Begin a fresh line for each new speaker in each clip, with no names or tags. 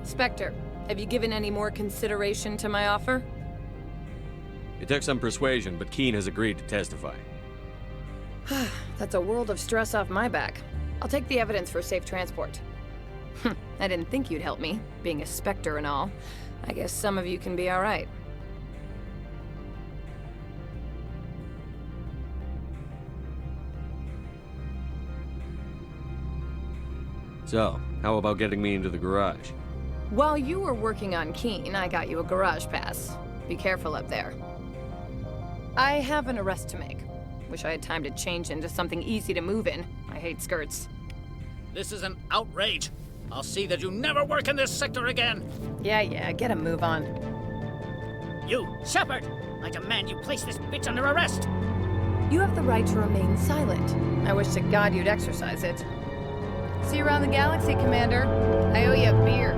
Spectre, have you given any more consideration to my offer?
It took some persuasion, but Keen has agreed to testify.
That's a world of stress off my back. I'll take the evidence for safe transport. I didn't think you'd help me, being a Spectre and all. I guess some of you can be alright.
So, how about getting me into the garage?
While you were working on Keen, I got you a garage pass. Be careful up there. I have an arrest to make. Wish I had time to change into something easy to move in. I hate skirts.
This is an outrage. I'll see that you never work in this sector again.
Yeah, get a move on.
You, Shepard! I demand you place this bitch under arrest!
You have the right to remain silent. I wish to God you'd exercise it. See you around the galaxy, Commander. I owe you a beer.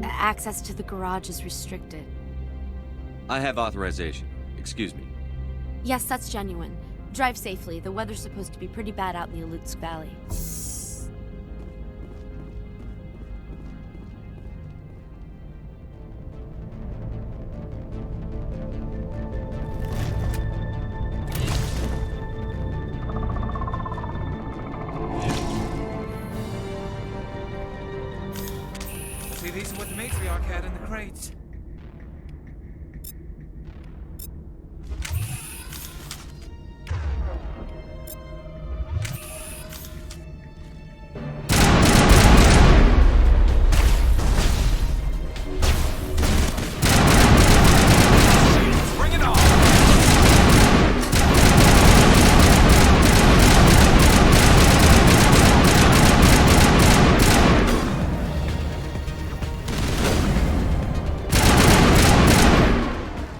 Access to the garage is restricted.
I have authorization. Excuse me.
Yes, that's genuine. Drive safely. The weather's supposed to be pretty bad out in the Alutsk Valley.
See, these are what the matriarch had in the crates. Bring it on!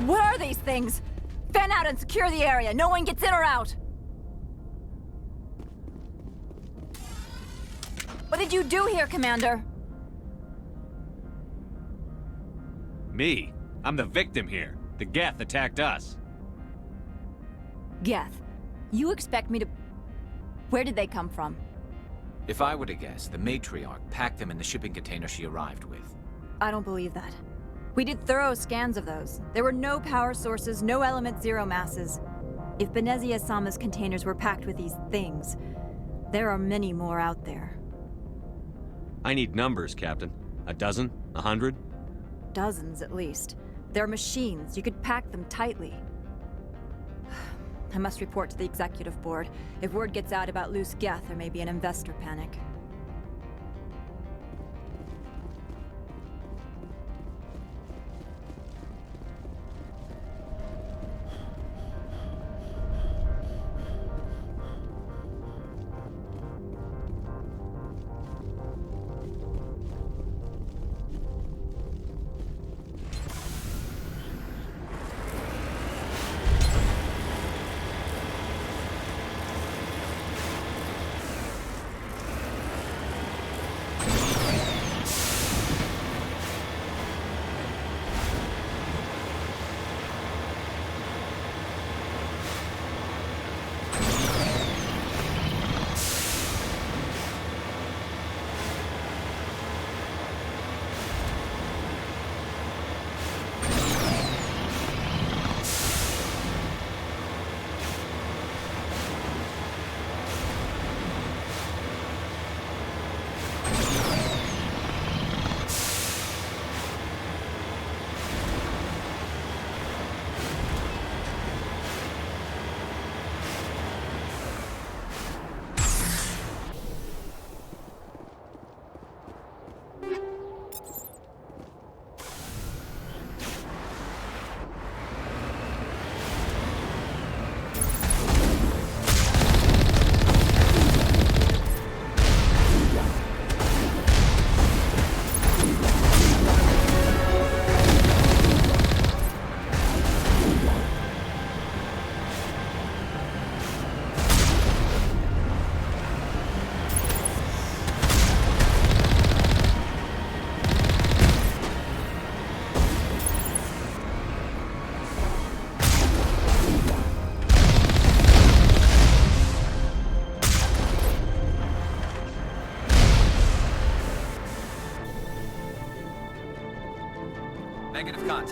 What are these things? Fan out and secure the area. No one gets in or out. What did you do here, Commander?
Me? I'm the victim here. The Geth attacked us.
Geth, you expect me to... Where did they come from?
If I were to guess, the matriarch packed them in the shipping container she arrived with.
I don't believe that. We did thorough scans of those. There were no power sources, no element zero masses. If Benezia Sama's containers were packed with these things, there are many more out there.
I need numbers, Captain. A dozen? 100?
Dozens, at least. They're machines. You could pack them tightly. I must report to the executive board. If word gets out about loose Geth, there may be an investor panic.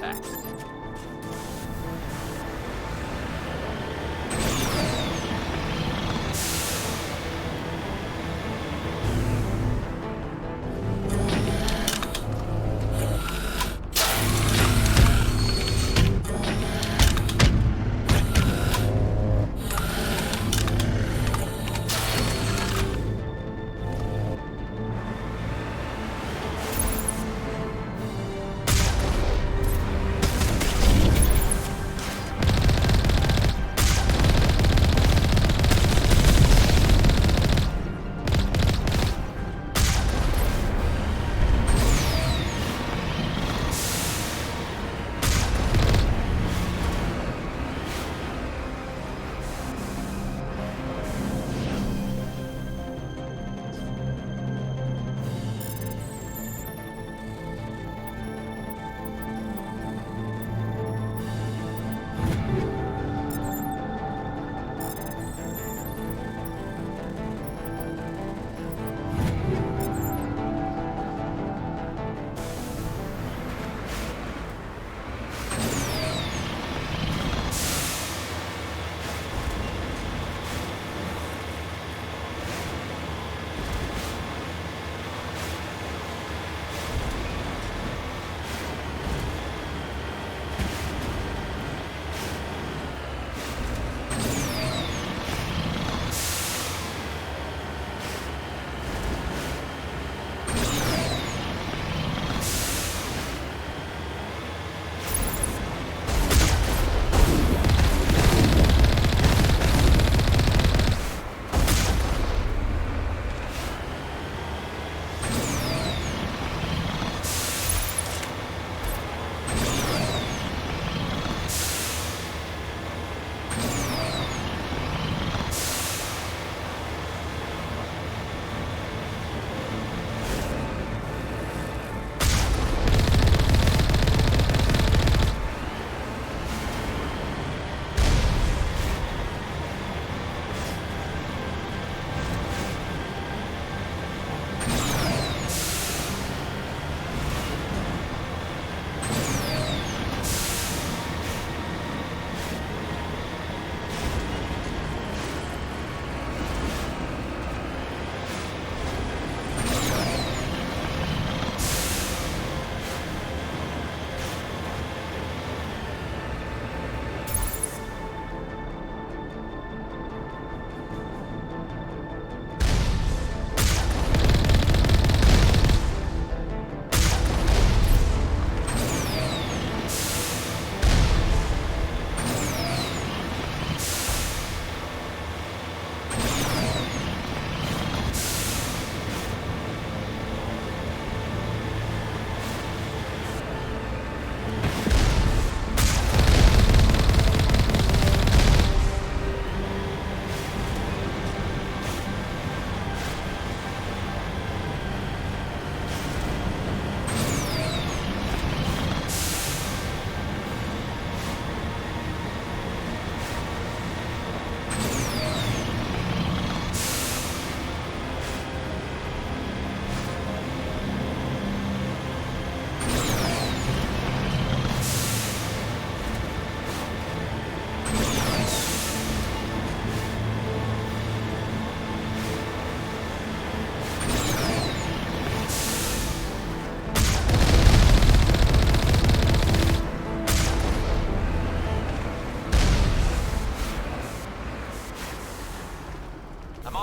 contact.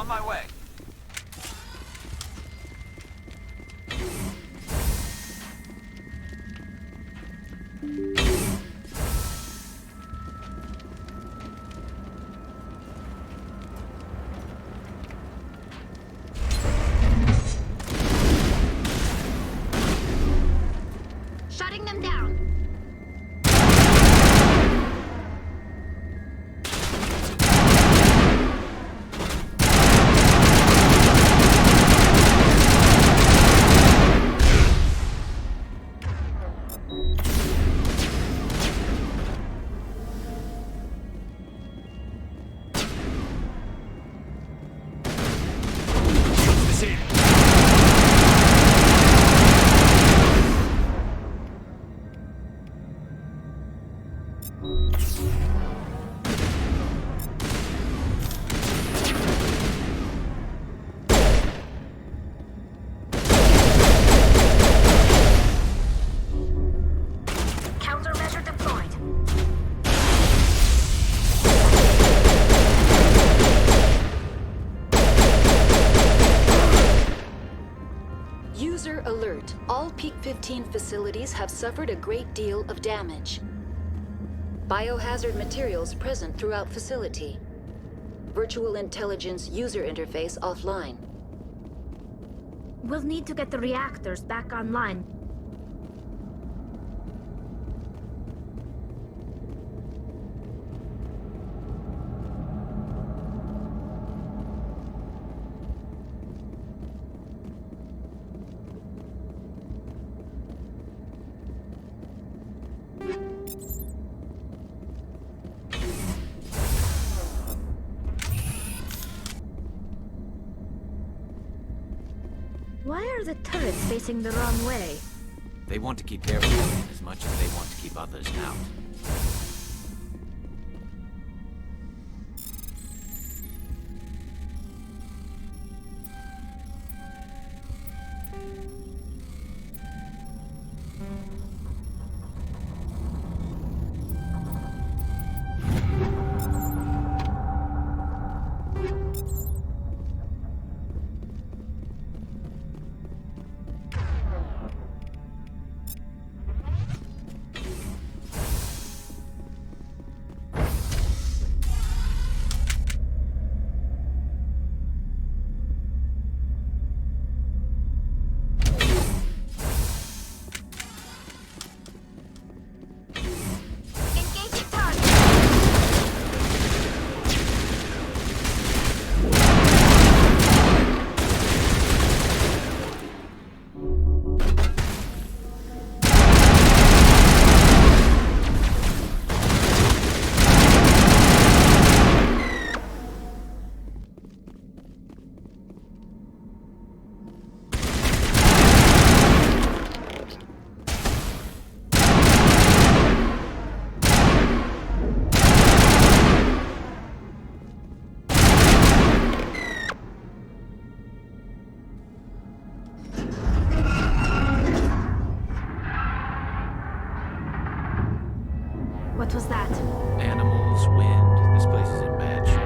on my way.
Shutting them down.
Commander, alert. All Peak 15 facilities have suffered a great deal of damage. Biohazard materials present throughout facility. Virtual intelligence user interface offline.
We'll need to get the reactors back online. Why are the turrets facing the wrong way?
They want to keep their people in as much as they want to keep others out.
Engaging target! What was that?
Animals, wind, this place is in bad shape.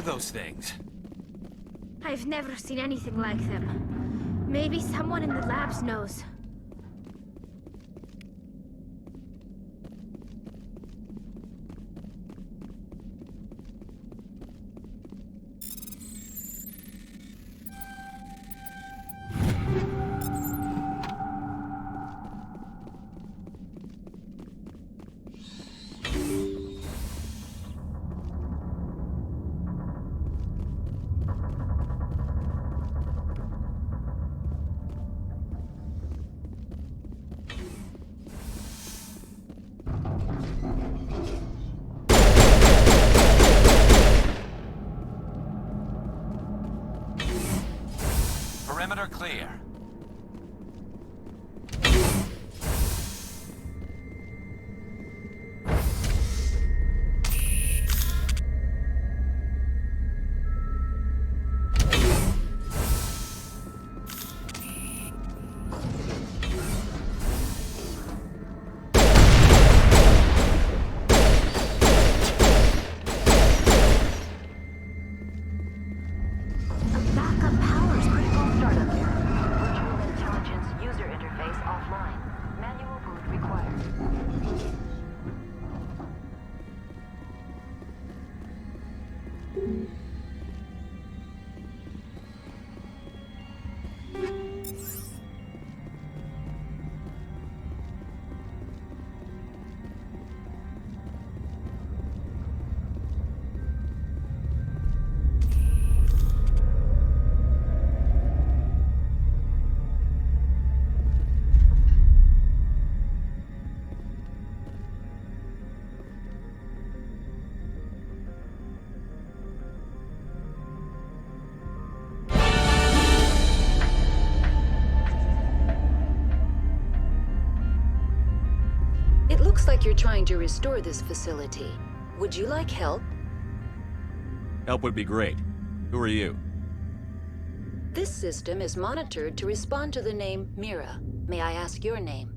Those things.
I've never seen anything like them. Maybe someone in the labs knows.
Perimeter clear.
A backup power's critical startup.
like you're trying to restore this facility. Would you like help?
Help would be great. Who are you?
This system is monitored to respond to the name Mira. May I ask your name?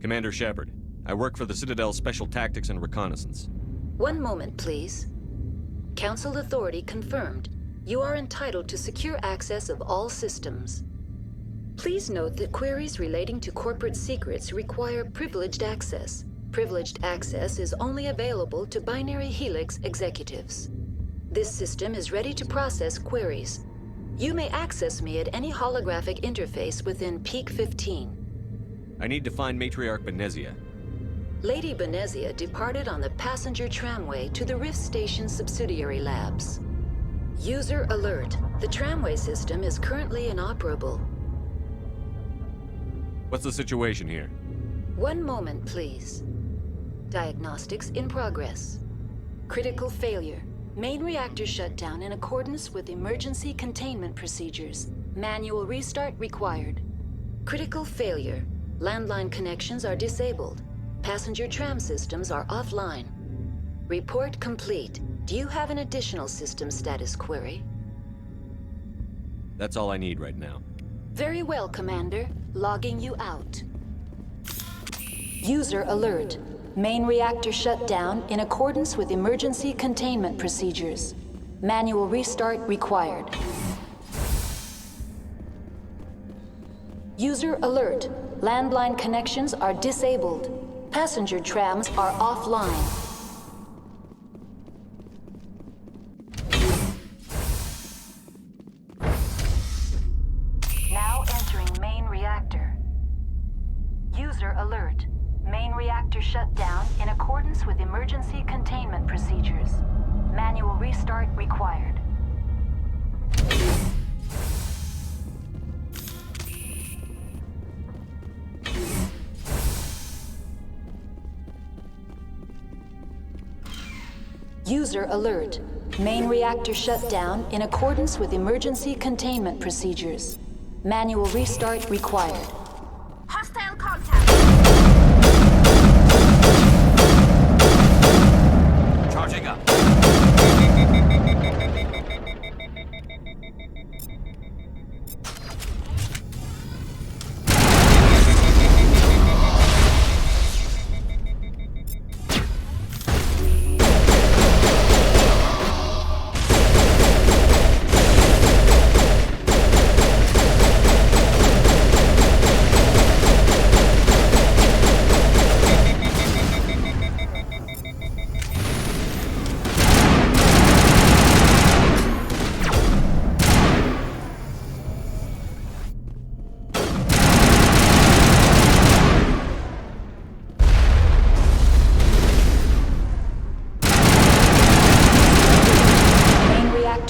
Commander Shepard. I work for the Citadel's Special Tactics and Reconnaissance.
One moment, please. Council authority confirmed. You are entitled to secure access of all systems. Please note that queries relating to corporate secrets require privileged access. Privileged access is only available to Binary Helix executives. This system is ready to process queries. You may access me at any holographic interface within Peak 15.
I need to find Matriarch Benezia.
Lady Benezia departed on the passenger tramway to the Rift Station subsidiary labs. User alert. The tramway system is currently inoperable.
What's the situation here?
One moment, please. Diagnostics in progress. Critical failure. Main reactor shut down in accordance with emergency containment procedures. Manual restart required. Critical failure. Landline connections are disabled. Passenger tram systems are offline. Report complete. Do you have an additional system status query?
That's all I need right now.
Very well, Commander. Logging you out. User alert. Main reactor shut down in accordance with emergency containment procedures. Manual restart required. User alert. Landline connections are disabled. Passenger trams are offline. Now entering main reactor. User alert. Main reactor shut down in accordance with emergency containment procedures. Manual restart required. User alert. Main reactor shut down in accordance with emergency containment procedures. Manual restart required.
Hostile contact!
Charging up.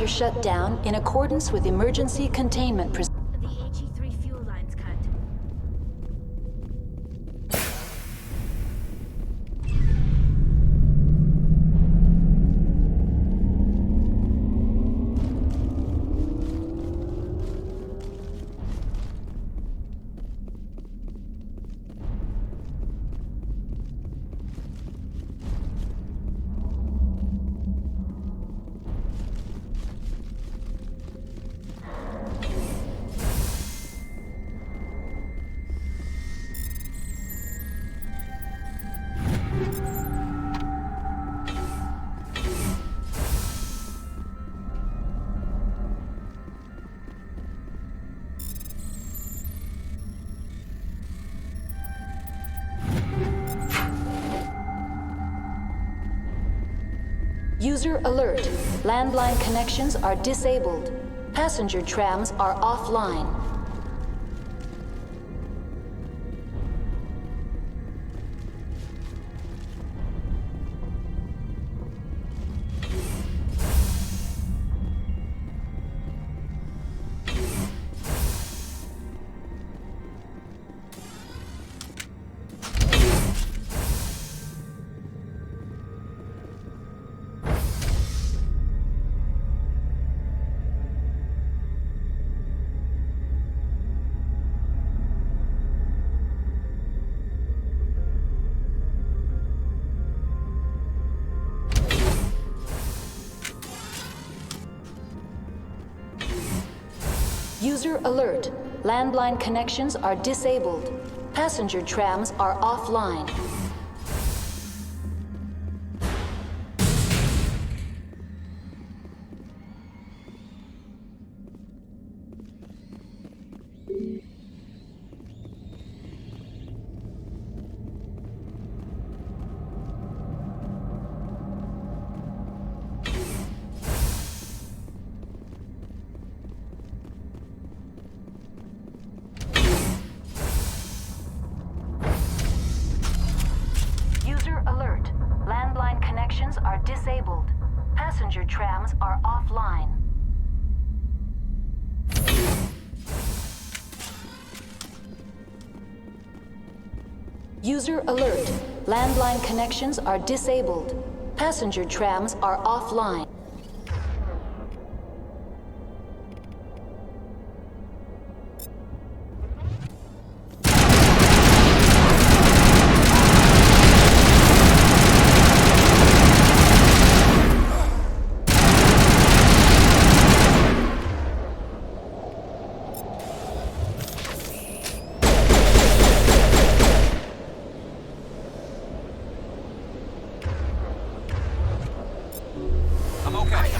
Shut down in accordance with emergency containment procedures.
The HE3 fuel lines cut.
User alert. Landline connections are disabled. Passenger trams are offline. User alert. Landline connections are disabled. Passenger trams are offline. User alert. Landline connections are disabled. Passenger trams are offline. User alert. Landline connections are disabled. Passenger trams are offline.
I'm okay.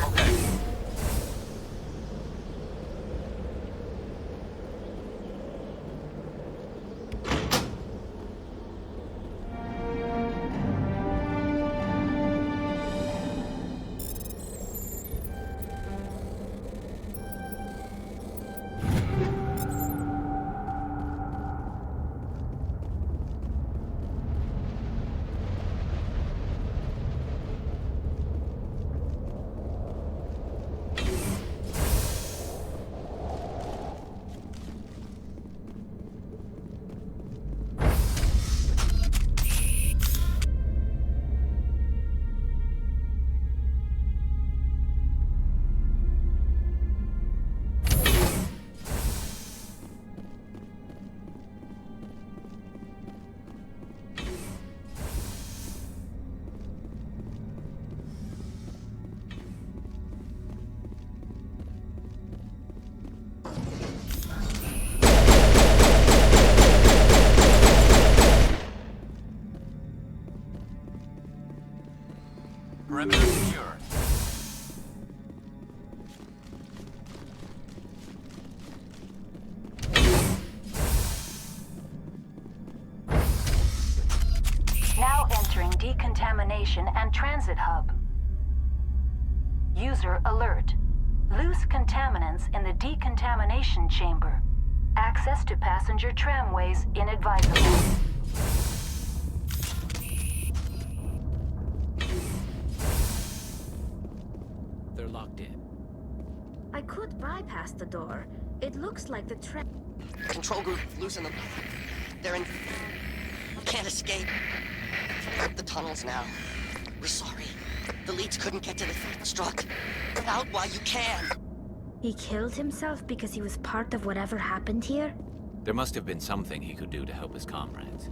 Perimeter secure.
Now entering decontamination and transit hub. User alert. Loose contaminants in the decontamination chamber. Access to passenger tramways inadvisable.
They're locked in.
I could bypass the door. It looks like the tram.
Control group, loosen them. They're in... Can't escape. The tunnels now. We're sorry. The leads couldn't get to the struck. Get out while you can.
He killed himself because he was part of whatever happened here?
There must have been something he could do to help his comrades.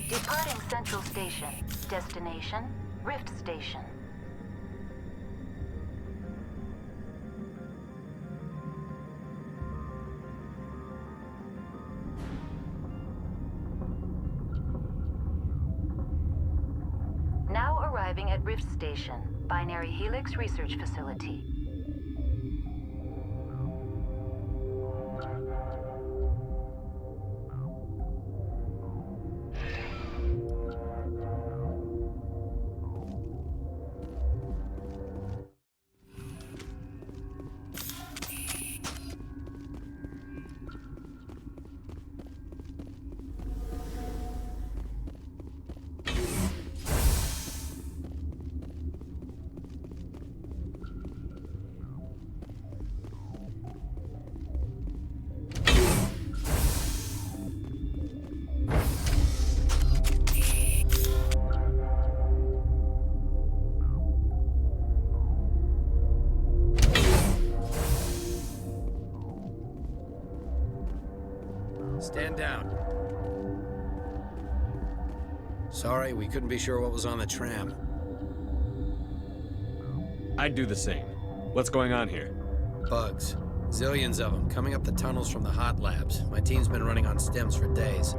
Departing Central Station. Destination, Rift Station. arriving at Rift Station, Binary Helix Research Facility.
Stand down. Sorry, we couldn't be sure what was on the tram.
I'd do the same. What's going on here?
Bugs. Zillions of them, coming up the tunnels from the hot labs. My team's been running on stems for days.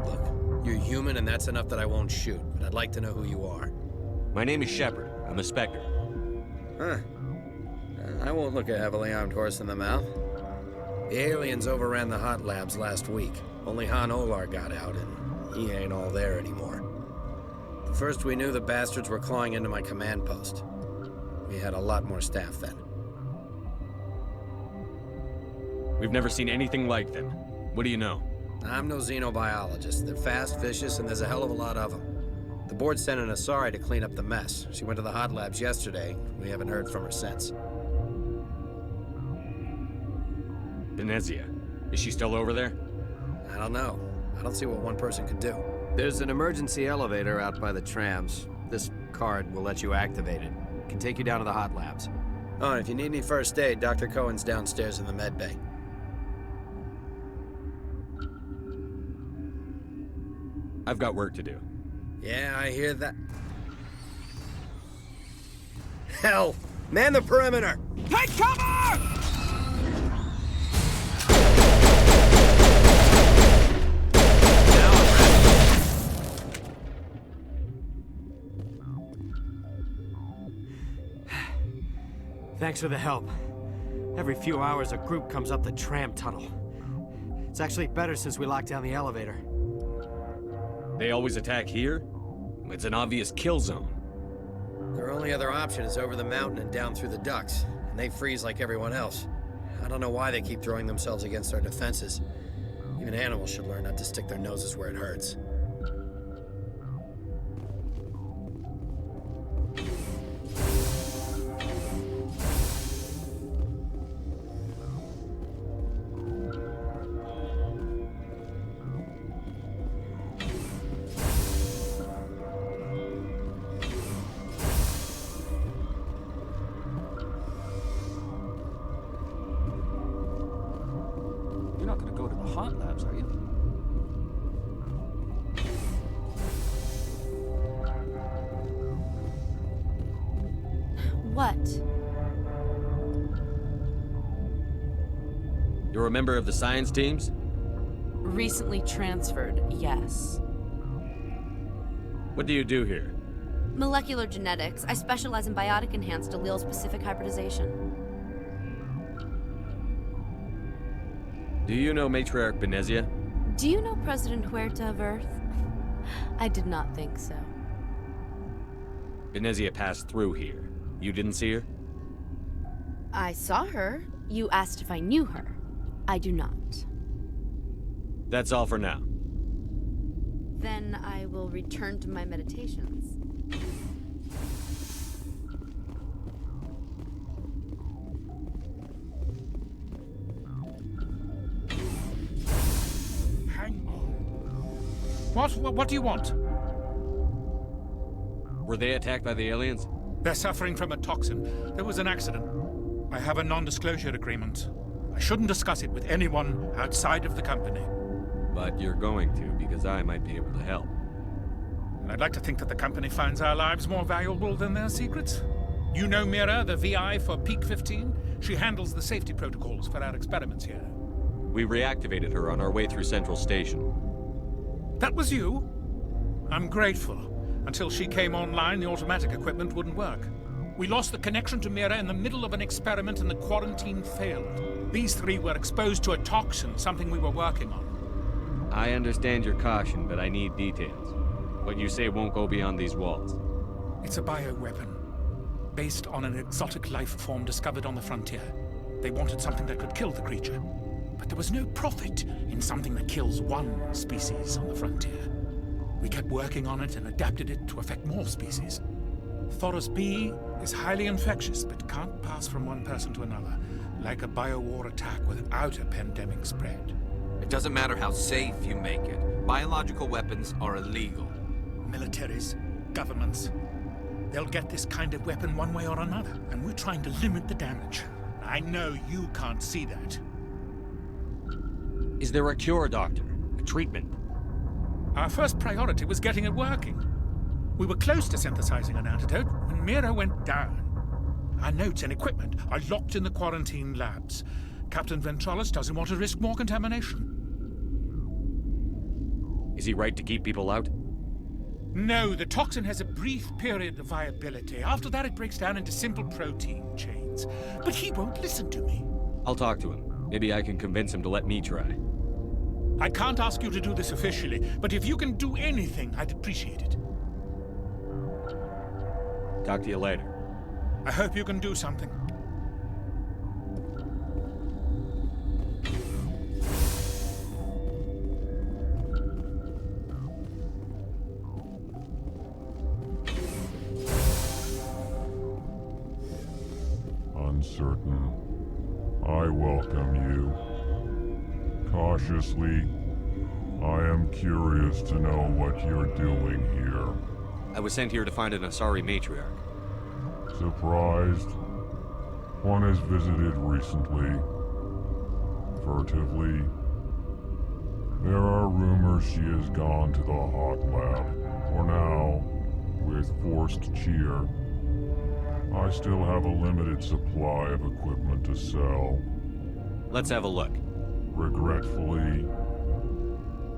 Look, you're human and that's enough that I won't shoot, but I'd like to know who you are.
My name is Shepard. I'm a Spectre.
Huh. I won't look a heavily armed horse in the mouth. The aliens overran the hot labs last week. Only Han Olar got out, and he ain't all there anymore. The first we knew, the bastards were clawing into my command post. We had a lot more staff then.
We've never seen anything like them. What do you know?
I'm no xenobiologist. They're fast, vicious, and there's a hell of a lot of them. The board sent an Asari to clean up the mess. She went to the hot labs yesterday. We haven't heard from her since.
Venezia. Is she still over there?
I don't know. I don't see what one person could do. There's an emergency elevator out by the trams. This card will let you activate it. It can take you down to the hot labs. Oh, and if you need any first aid, Dr. Cohen's downstairs in the med bay.
I've got work to do.
Yeah, I hear that. Hell! Man the perimeter!
Take cover!
Thanks for the help. Every few hours, a group comes up the tram tunnel. It's actually better since we locked down the elevator.
They always attack here? It's an obvious kill zone.
Their only other option is over the mountain and down through the ducts, and they freeze like everyone else. I don't know why they keep throwing themselves against our defenses. Even animals should learn not to stick their noses where it hurts.
What?
You're a member of the science teams?
Recently transferred, yes.
What do you do here?
Molecular genetics. I specialize in biotic-enhanced allele-specific hybridization.
Do you know Matriarch Venezia?
Do you know President Huerta of Earth? I did not think so.
Venezia passed through here. You didn't see her?
I saw her. You asked if I knew her. I do not.
That's all for now.
Then I will return to my meditations.
Hang on. What do you want?
Were they attacked by the aliens?
They're suffering from a toxin. There was an accident. I have a non-disclosure agreement. I shouldn't discuss it with anyone outside of the company.
But you're going to, because I might be able to help.
And I'd like to think that the company finds our lives more valuable than their secrets. You know Mira, the VI for Pt.12? She handles the safety protocols for our experiments here.
We reactivated her on our way through Central Station.
That was you? I'm grateful. Until she came online, the automatic equipment wouldn't work. We lost the connection to Mira in the middle of an experiment and the quarantine failed. These three were exposed to a toxin, something we were working on.
I understand your caution, but I need details. What you say won't go beyond these walls.
It's a bioweapon, based on an exotic life form discovered on the frontier. They wanted something that could kill the creature. But there was no profit in something that kills one species on the frontier. We kept working on it and adapted it to affect more species. Thoros B is highly infectious, but can't pass from one person to another, like a biowar attack without a pandemic spread.
It doesn't matter how safe you make it. Biological weapons are illegal.
Militaries, governments, they'll get this kind of weapon one way or another, and we're trying to limit the damage. I know you can't see that.
Is there a cure, Doctor? A treatment?
Our first priority was getting it working. We were close to synthesizing an antidote when Mira went down. Our notes and equipment are locked in the quarantine labs. Captain Ventralis doesn't want to risk more contamination.
Is he right to keep people out?
No, the toxin has a brief period of viability. After that, it breaks down into simple protein chains. But he won't listen to me.
I'll talk to him. Maybe I can convince him to let me try.
I can't ask you to do this officially, but if you can do anything, I'd appreciate it.
Talk to you later.
I hope you can do something.
Uncertain. I welcome you. Cautiously, I am curious to know what you're doing here.
I was sent here to find an Asari matriarch.
Surprised? One has visited recently. Furtively. There are rumors she has gone to the hot lab. For now, with forced cheer, I still have a limited supply of equipment to sell.
Let's have a look.
Regretfully,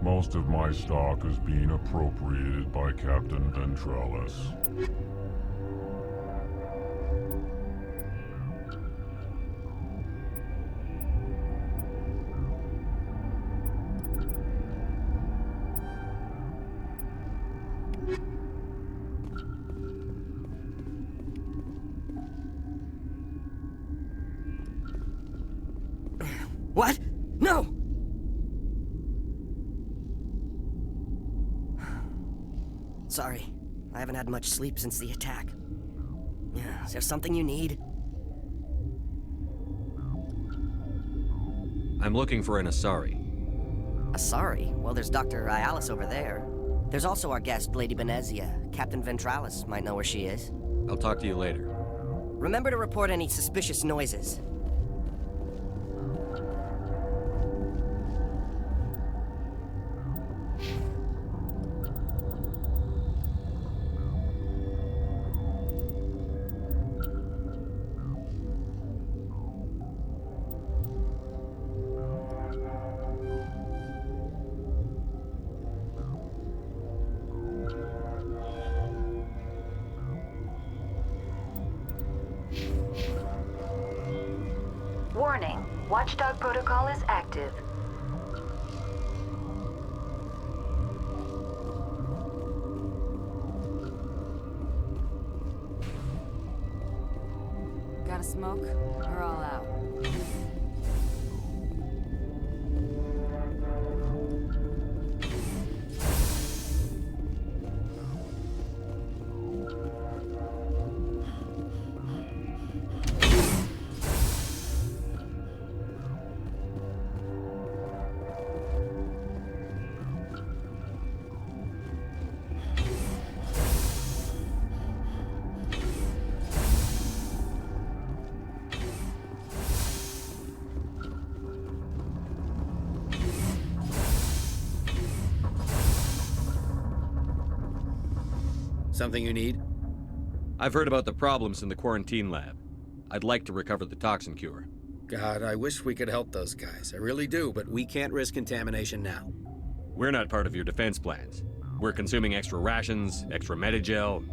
most of my stock is being appropriated by Captain Ventralis.
What? No! Sorry, I haven't had much sleep since the attack. Is there something you need?
I'm looking for an Asari.
Asari? Well, there's Dr. Ialis over there. There's also our guest, Lady Benezia. Captain Ventralis might know where she is.
I'll talk to you later.
Remember to report any suspicious noises.
Warning, Watchdog protocol is active.
Gotta smoke? We're all out.
Something you need?
I've heard about the problems in the quarantine lab. I'd like to recover the toxin cure.
God, I wish we could help those guys. I really do, but we can't risk contamination now.
We're not part of your defense plans. We're consuming extra rations, extra metagel.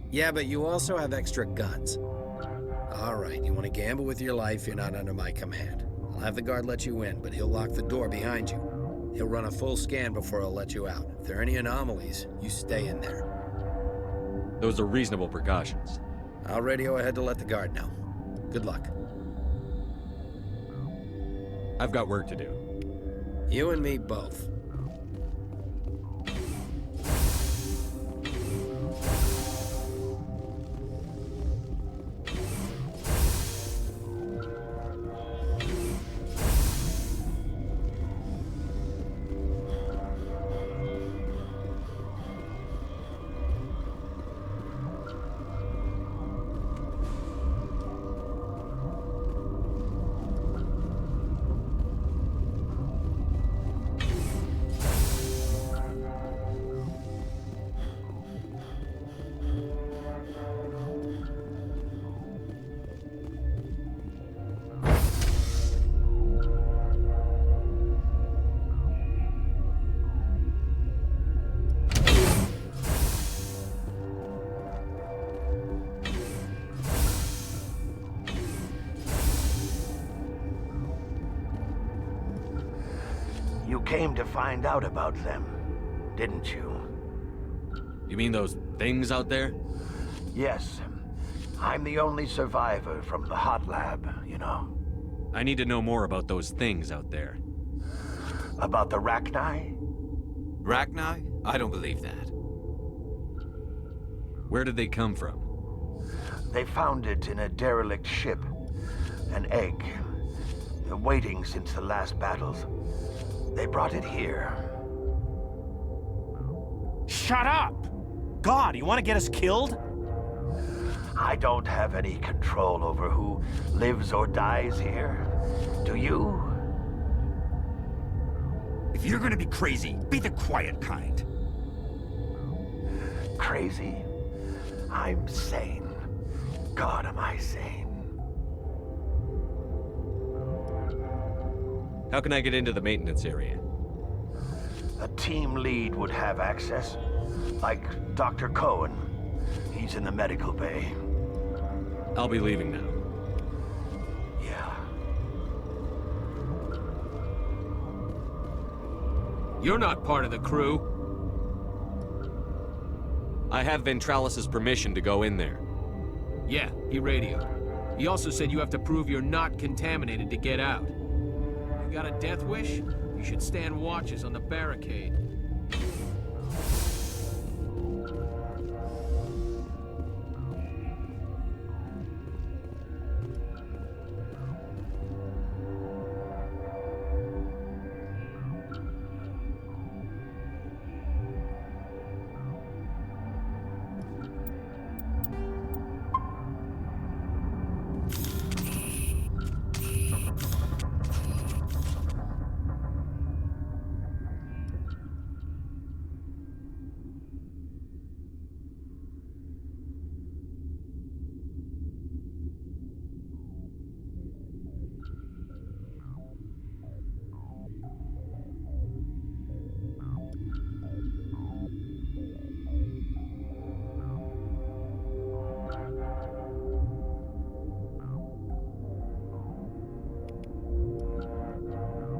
Yeah, but you also have extra guns. All right, you want to gamble with your life, you're not under my command. I'll have the guard let you in, but he'll lock the door behind you. He'll run a full scan before he'll let you out. If there are any anomalies, you stay in there.
Those are reasonable precautions.
I'll radio ahead to let the guard know. Good luck.
I've got work to do.
You and me both.
You came to find out about them, didn't you?
You mean those things out there?
Yes. I'm the only survivor from the hot lab, you know.
I need to know more about those things out there.
About the Rachni?
Rachni? I don't believe that.
Where did they come from?
They found it in a derelict ship. An egg. Waiting since the last battles. They brought it here.
Shut up! God, you want to get us killed?
I don't have any control over who lives or dies here. Do you?
If you're gonna be crazy, be the quiet kind.
Crazy? I'm sane. God, am I sane.
How can I get into the maintenance area?
A team lead would have access. Like Dr. Cohen. He's in the medical bay.
I'll be leaving now.
Yeah.
You're not part of the crew.
I have Ventralis's permission to go in there.
Yeah, he radioed. He also said you have to prove you're not contaminated to get out. You got a death wish? You should stand watches on the barricade.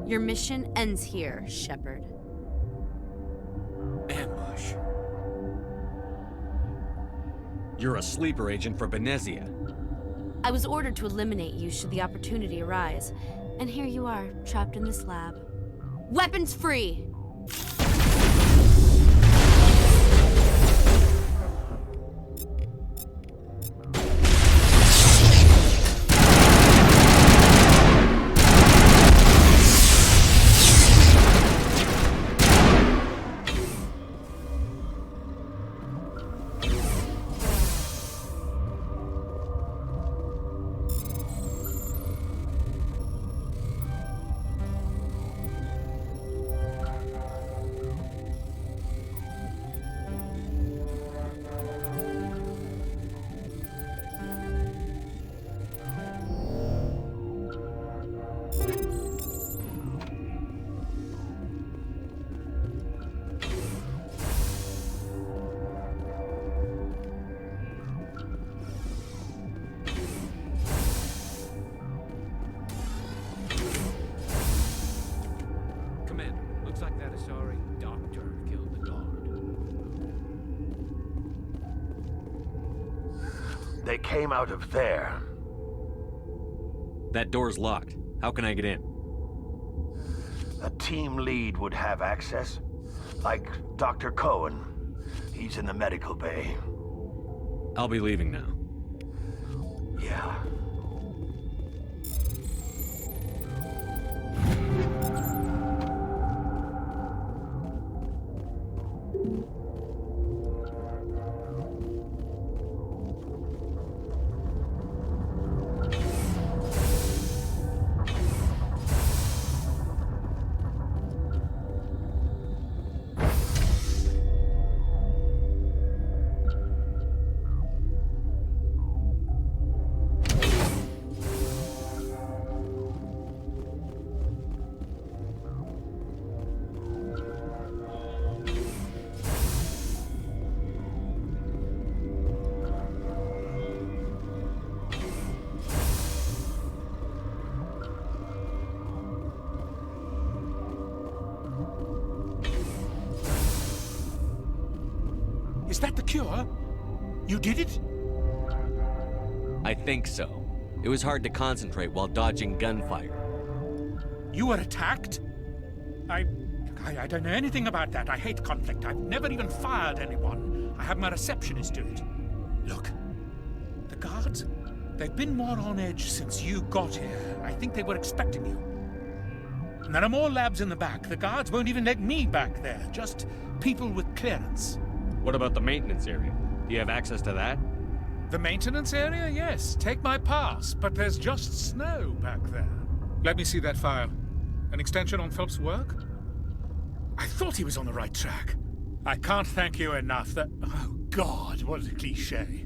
Your mission ends here, Shepard.
Ambush.
You're a sleeper agent for Venezia.
I was ordered to eliminate you should the opportunity arise. And here you are, trapped in this lab. Weapons free!
They came out of there.
That door's locked. How can I get in?
A team lead would have access. Like Dr. Cohen. He's in the medical bay.
I'll be leaving now.
Yeah.
Is that the cure? You did it?
I think so. It was hard to concentrate while dodging gunfire.
You were attacked? I don't know anything about that. I hate conflict. I've never even fired anyone. I have my receptionist do it. Look, the guards, they've been more on edge since you got here. I think they were expecting you. And there are more labs in the back. The guards won't even let me back there. Just people with clearance.
What about the maintenance area? Do you have access to that?
The maintenance area? Yes. Take my pass. But there's just snow back there. Let me see that file. An extension on Phelps' work? I thought he was on the right track. I can't thank you enough that... Oh, God, what a cliché.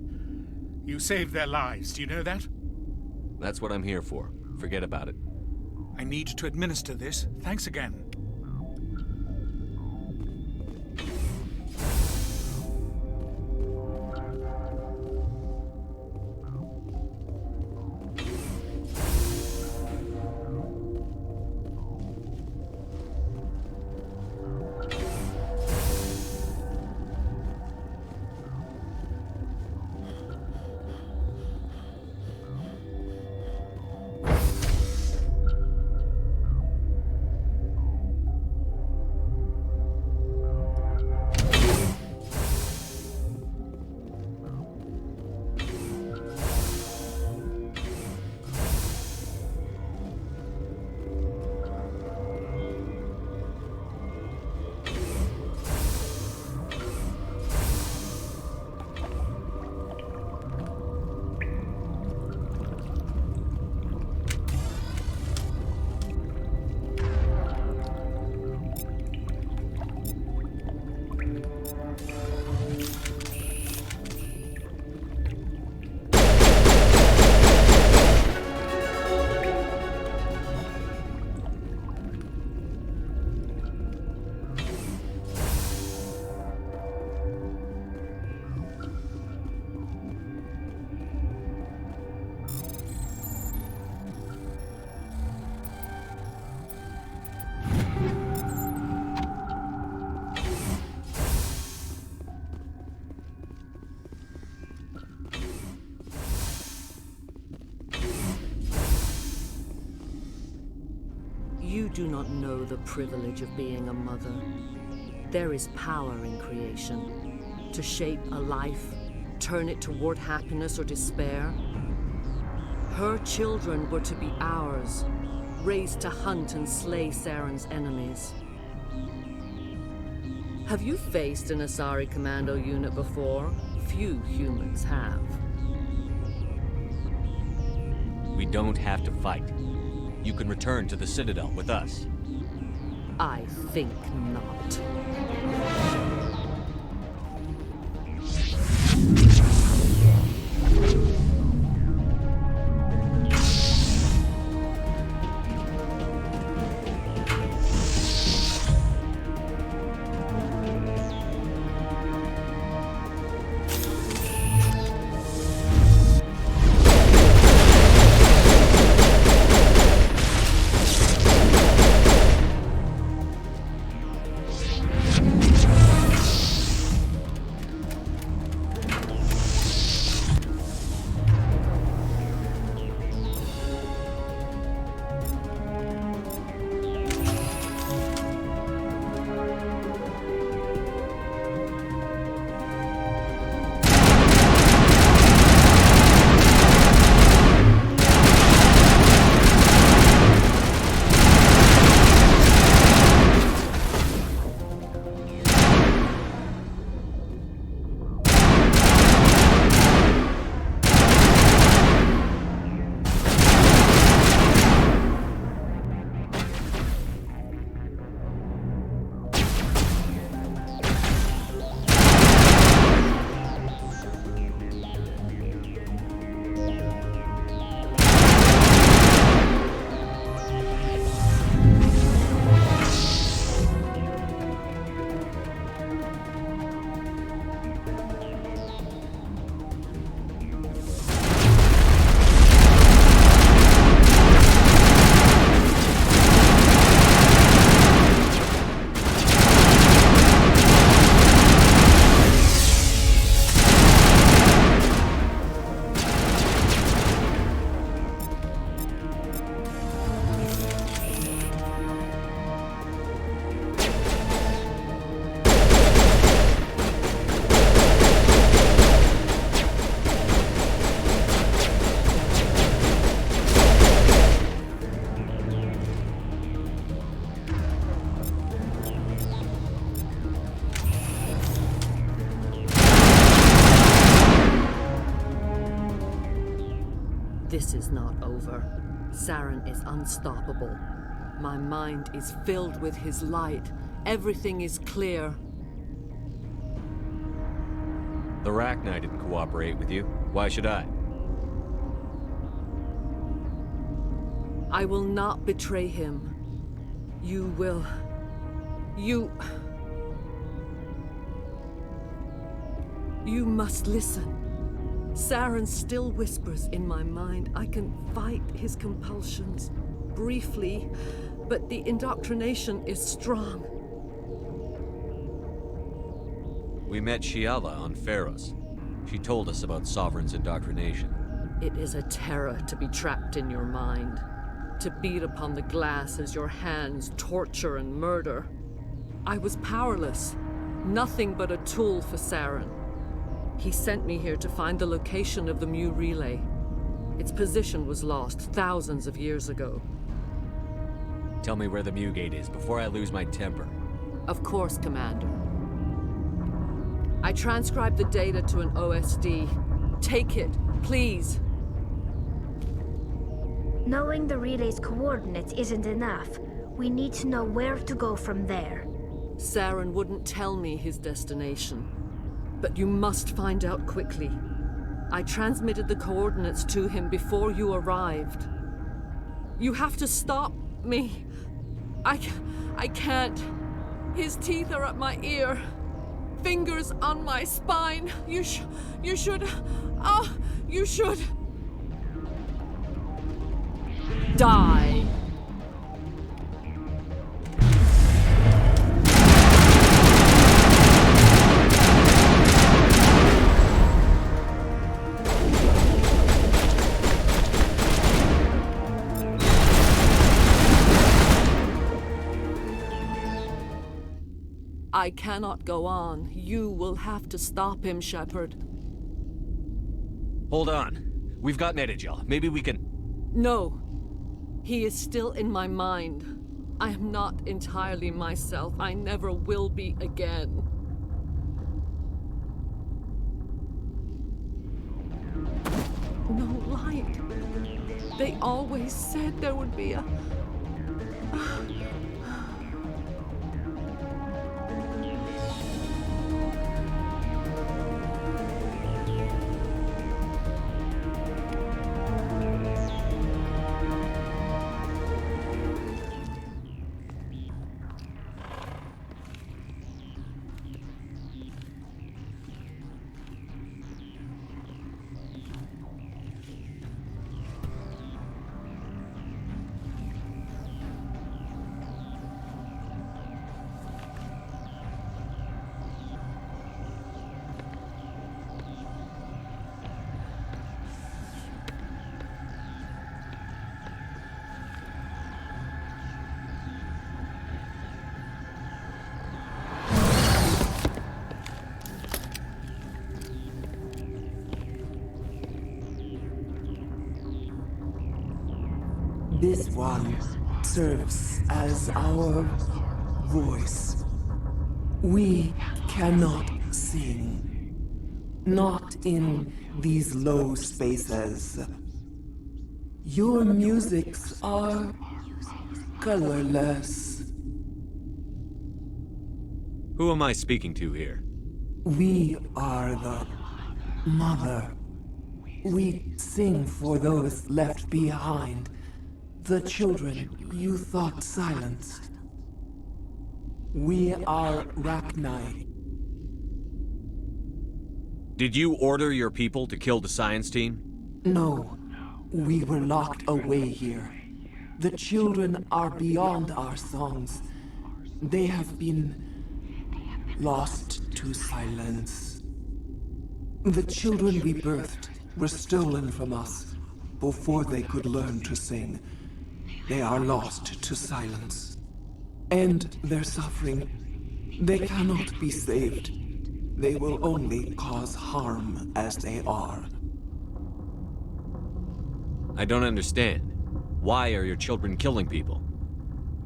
You saved their lives. Do you know that?
That's what I'm here for. Forget about it.
I need to administer this. Thanks again.
You do not know the privilege of being a mother. There is power in creation. To shape a life, turn it toward happiness or despair. Her children were to be ours, raised to hunt and slay Saren's enemies. Have you faced an Asari commando unit before? Few humans have.
We don't have to fight. You can return to the Citadel with us.
I think not. This is not over. Saren is unstoppable. My mind is filled with his light. Everything is clear.
The Rachni didn't cooperate with you. Why should I?
I will not betray him. You will. You must listen. Saren still whispers in my mind. I can fight his compulsions briefly, but the indoctrination is strong.
We met Shiala on Pharos. She told us about Sovereign's indoctrination.
It is a terror to be trapped in your mind, to beat upon the glass as your hands torture and murder. I was powerless, nothing but a tool for Saren. He sent me here to find the location of the Mu relay. Its position was lost thousands of years ago.
Tell me where the Mu gate is before I lose my temper.
Of course, Commander. I transcribed the data to an OSD. Take it, please.
Knowing the relay's coordinates isn't enough. We need to know where to go from there.
Saren wouldn't tell me his destination. But you must find out quickly. I transmitted the coordinates to him before you arrived. You have to stop me. I can't. His teeth are at my ear. Fingers on my spine. You should. You should. Die. I cannot go on. You will have to stop him, Shepard.
Hold on. We've got Netigel. Maybe we can...
No. He is still in my mind. I am not entirely myself. I never will be again. No light. They always said there would be a...
This one serves as our voice. We cannot sing. Not in these low spaces. Your musics are colorless.
Who am I speaking to here?
We are the mother. We sing for those left behind. The children you thought silenced. We are Rachni.
Did you order your people to kill the science team?
No. We were locked away here. The children are beyond our songs. They have been lost to silence. The children we birthed were stolen from us before they could learn to sing. They are lost to silence. And their suffering, they cannot be saved. They will only cause harm as they are.
I don't understand. Why are your children killing people?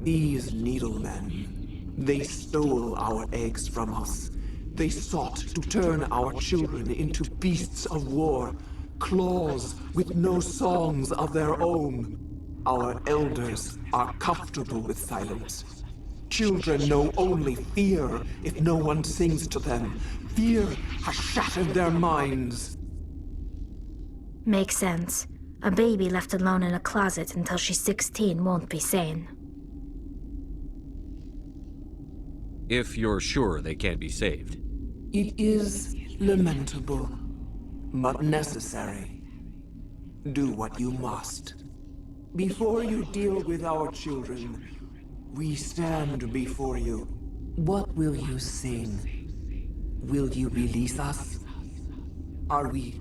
These needlemen, they stole our eggs from us. They sought to turn our children into beasts of war, claws with no songs of their own. Our elders are comfortable with silence. Children know only fear if no one sings to them. Fear has shattered their minds.
Makes sense. A baby left alone in a closet until she's 16 won't be sane.
If you're sure they can't be saved.
It is lamentable, but necessary. Do what you must. Before you deal with our children, we stand before you. What will you sing? Will you release us? Are we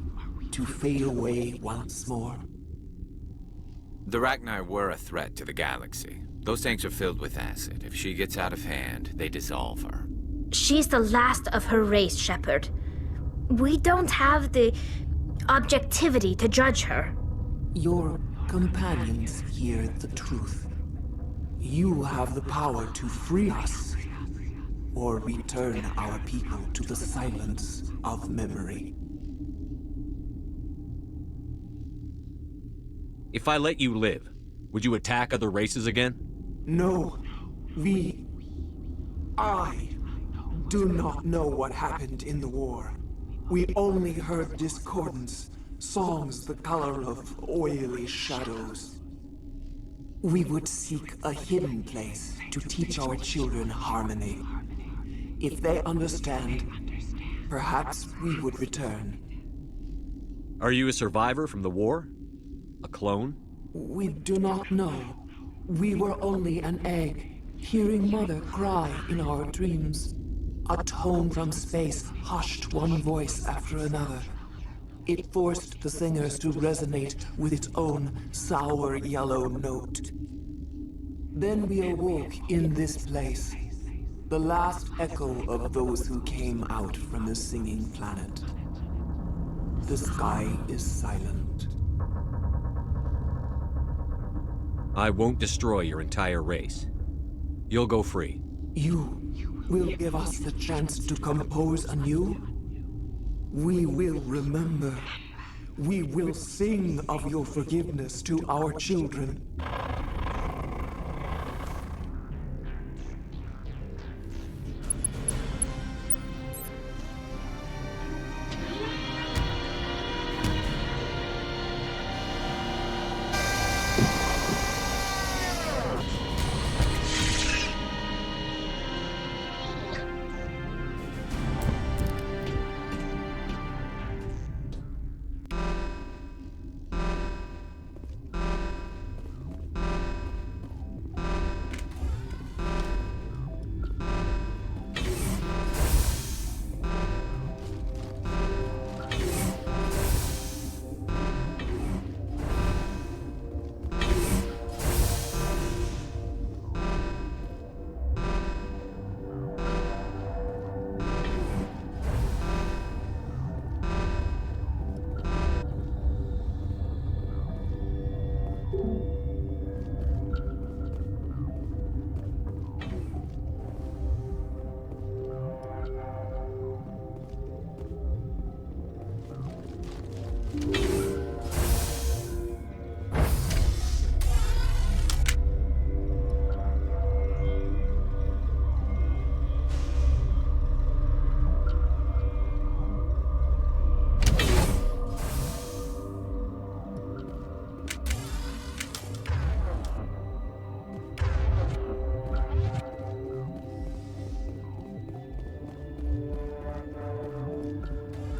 to fade away once more?
The Rachni were a threat to the galaxy. Those tanks are filled with acid. If she gets out of hand, they dissolve her.
She's the last of her race, Shepard. We don't have the objectivity to judge her.
Your companions hear the truth. You have the power to free us, or return our people to the silence of memory.
If I let you live, would you attack other races again?
No, I do not know what happened in the war. We only heard discordance, songs the color of oily shadows. We would seek a hidden place to teach our children harmony. If they understand, perhaps we would return.
Are you a survivor from the war? A clone?
We do not know. We were only an egg, hearing Mother cry in our dreams. A tone from space hushed one voice after another. It forced the singers to resonate with its own sour yellow note. Then we awoke in this place, the last echo of those who came out from the singing planet. The sky is silent.
I won't destroy your entire race. You'll go free.
You will give us the chance to compose anew? We will remember. We will sing of your forgiveness to our children.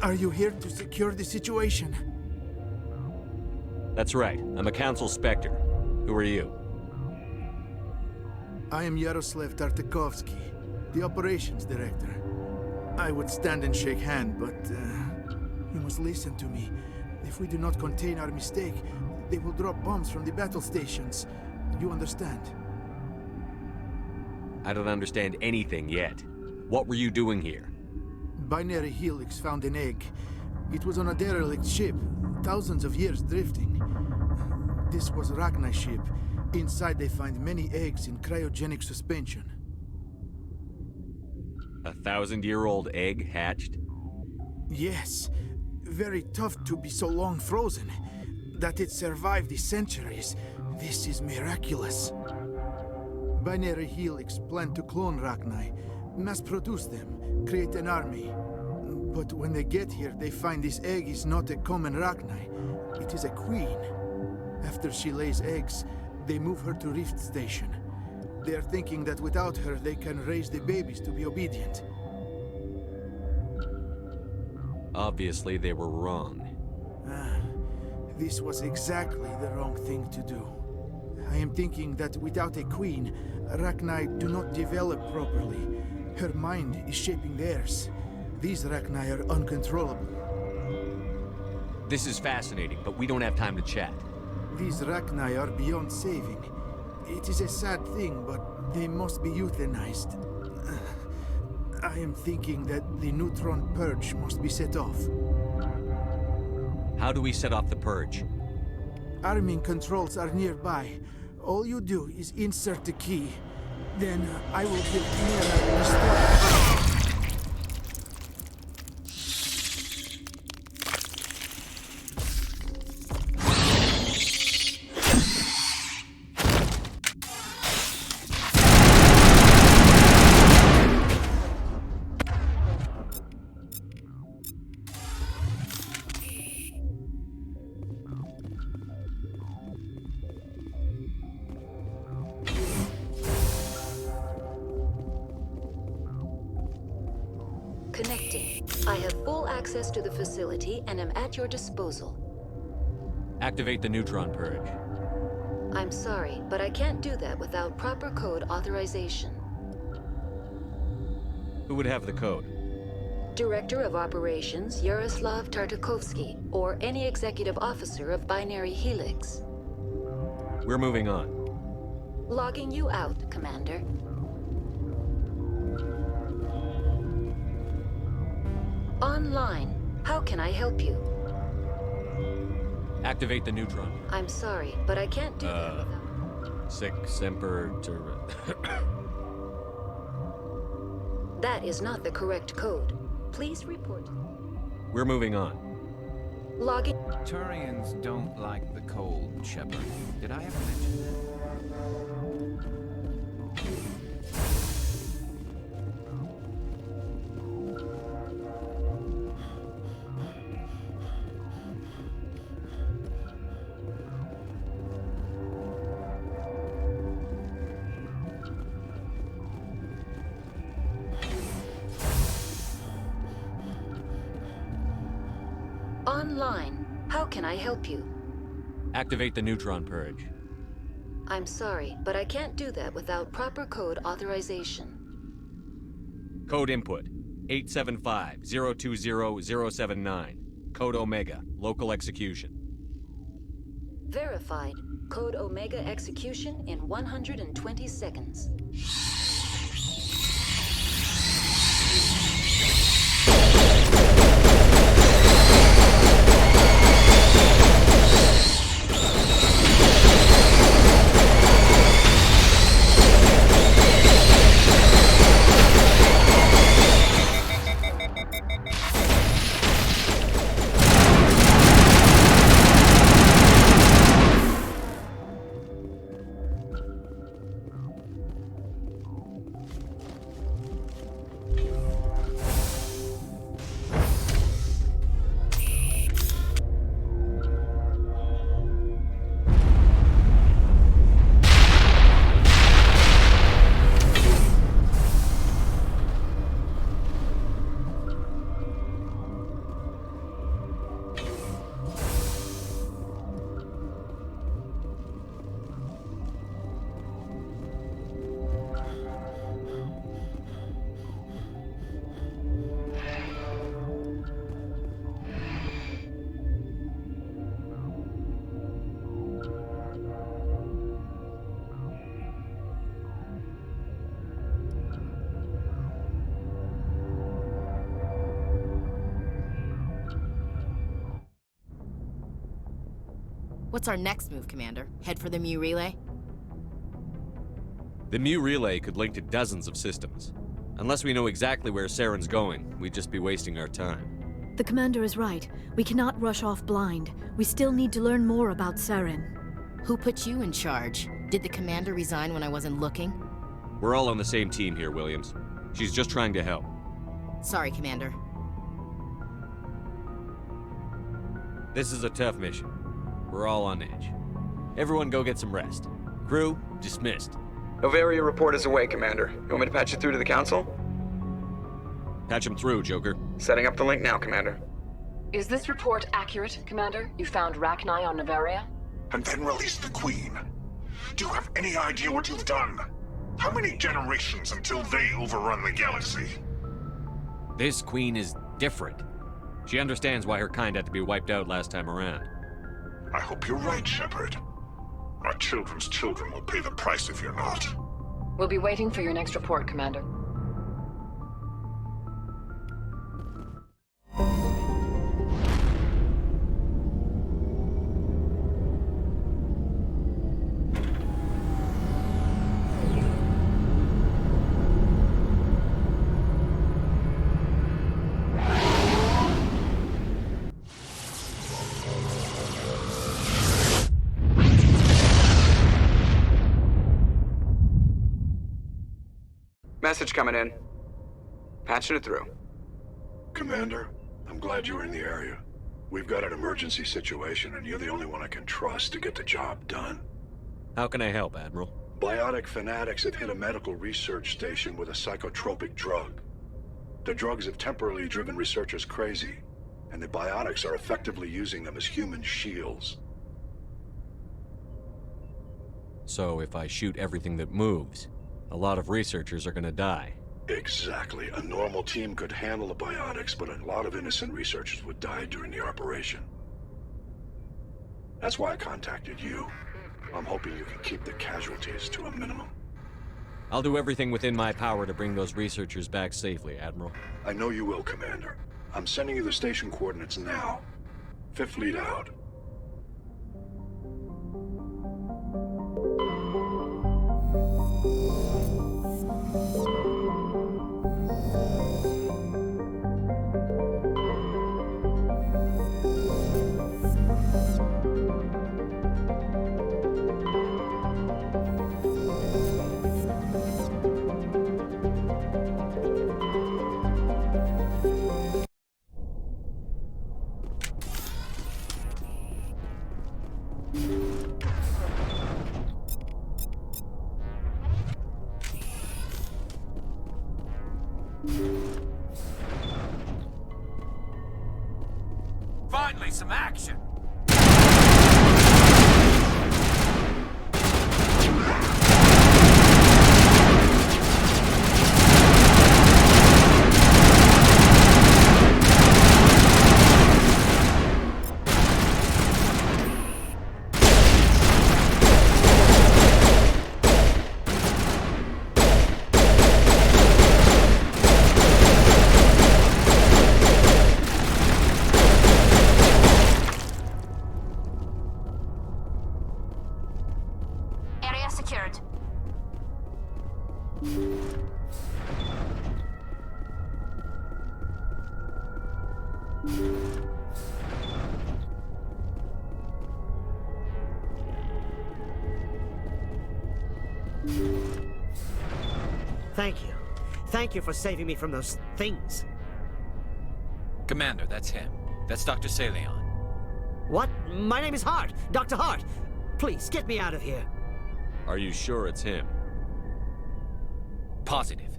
Are you here to secure the situation?
That's right. I'm a Council Spectre. Who are you?
I am Yaroslav Tartakovsky, the Operations Director. I would stand and shake hand, but you must listen to me. If we do not contain our mistake, they will drop bombs from the battle stations. You understand?
I don't understand anything yet. What were you doing here?
Binary Helix found an egg. It was on a derelict ship, thousands of years drifting. This was a Rachni ship. Inside they find many eggs in cryogenic suspension.
A 1,000-year-old egg hatched?
Yes. very tough to be so long frozen. That it survived the centuries, this is miraculous. Binary Helix planned to clone Rachni, mass-produce them, create an army. But when they get here, they find this egg is not a common Rachni. It is a queen. After she lays eggs, they move her to Rift Station. They are thinking that without her, they can raise the babies to be obedient.
Obviously, they were wrong.
This was exactly the wrong thing to do. I am thinking that without a queen, Rachni do not develop properly. Her mind is shaping theirs. These Rachni are uncontrollable.
This is fascinating, but we don't have time to chat.
These Rachni are beyond saving. It is a sad thing, but they must be euthanized. I am thinking that the neutron purge must be set off.
How do we set off the purge?
Arming controls are nearby. All you do is insert the key. Then I will give Nieve a restart.
Connecting. I have full access to the facility and am at your disposal.
Activate the neutron purge.
I'm sorry, but I can't do that without proper code authorization.
Who would have the code?
Director of Operations Yaroslav Tartakovsky, or any executive officer of Binary Helix.
We're moving on.
Logging you out, Commander. Online. How can I help you?
Activate the neutron.
I'm sorry, but I can't do that without...
Sic semper
That is not the correct code. Please report.
We're moving on.
Logging...
Turians don't like the cold, Shepard. Did I ever mention that?
Online. How can I help you?
Activate the neutron purge.
I'm sorry, but I can't do that without proper code authorization.
Code input 875-020-079. Code Omega. Local execution.
Verified. Code Omega execution in 120 seconds.
What's our next move, Commander? Head for the Mu relay?
The Mu relay could link to dozens of systems. Unless we know exactly where Saren's going, we'd just be wasting our time.
The commander is right. We cannot rush off blind. We still need to learn more about Saren.
Who put you in charge? Did the commander resign when I wasn't looking?
We're all on the same team here, Williams. She's just trying to help.
Sorry, Commander.
This is a tough mission. We're all on edge. Everyone go get some rest. Crew, dismissed.
Novaria report is away, Commander. You want me to patch you through to the Council?
Patch him through, Joker.
Setting up the link now, Commander.
Is this report accurate, Commander? You found Rachni on Novaria?
And then released the Queen. Do you have any idea what you've done? How many generations until they overrun the galaxy?
This Queen is different. She understands why her kind had to be wiped out last time around.
I hope you're right, Shepard. Our children's children will pay the price if you're not.
We'll be waiting for your next report, Commander.
Message coming in. Patching it through.
Commander, I'm glad you're in the area. We've got an emergency situation, and you're the only one I can trust to get the job done.
How can I help, Admiral?
Biotic fanatics have hit a medical research station with a psychotropic drug. The drugs have temporarily driven researchers crazy, and the biotics are effectively using them as human shields.
So if I shoot everything that moves, a lot of researchers are gonna die.
Exactly. A normal team could handle the biotics, but a lot of innocent researchers would die during the operation. That's why I contacted you. I'm hoping you can keep the casualties to a minimum.
I'll do everything within my power to bring those researchers back safely, Admiral.
I know you will, Commander. I'm sending you the station coordinates now. Fifth Fleet out.
Finally, some action!
Thank you. Thank you for saving me from those things.
Commander, that's him. That's Dr. Solution.
What? My name is Hart. Dr. Hart. Please, get me out of here.
Are you sure it's him?
Positive.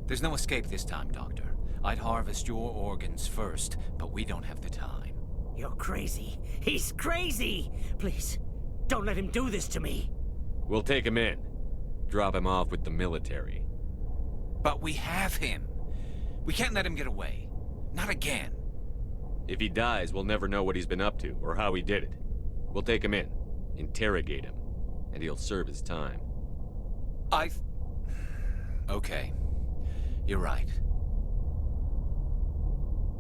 There's no escape this time, Doctor. I'd harvest your organs first, but we don't have the time.
You're crazy. He's crazy! Please, don't let him do this to me.
We'll take him in. Drop him off with the military.
But we have him. We can't let him get away. Not again.
If he dies, we'll never know what he's been up to, or how he did it. We'll take him in, interrogate him, and he'll serve his time.
Okay. You're right.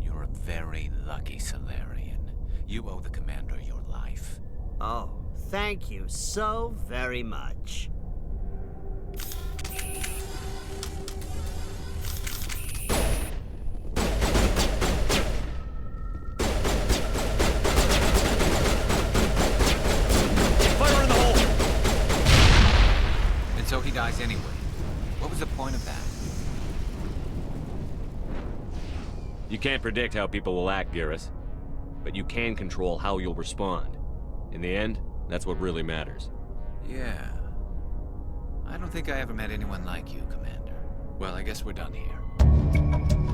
You're a very lucky Solarian. You owe the Commander your life.
Oh, thank you so very much.
dies anyway. What was the point of that?
You can't predict how people will act, Garrus. But you can control how you'll respond. In the end, that's what really matters.
Yeah. I don't think I ever met anyone like you, Commander. Well, I guess we're done here.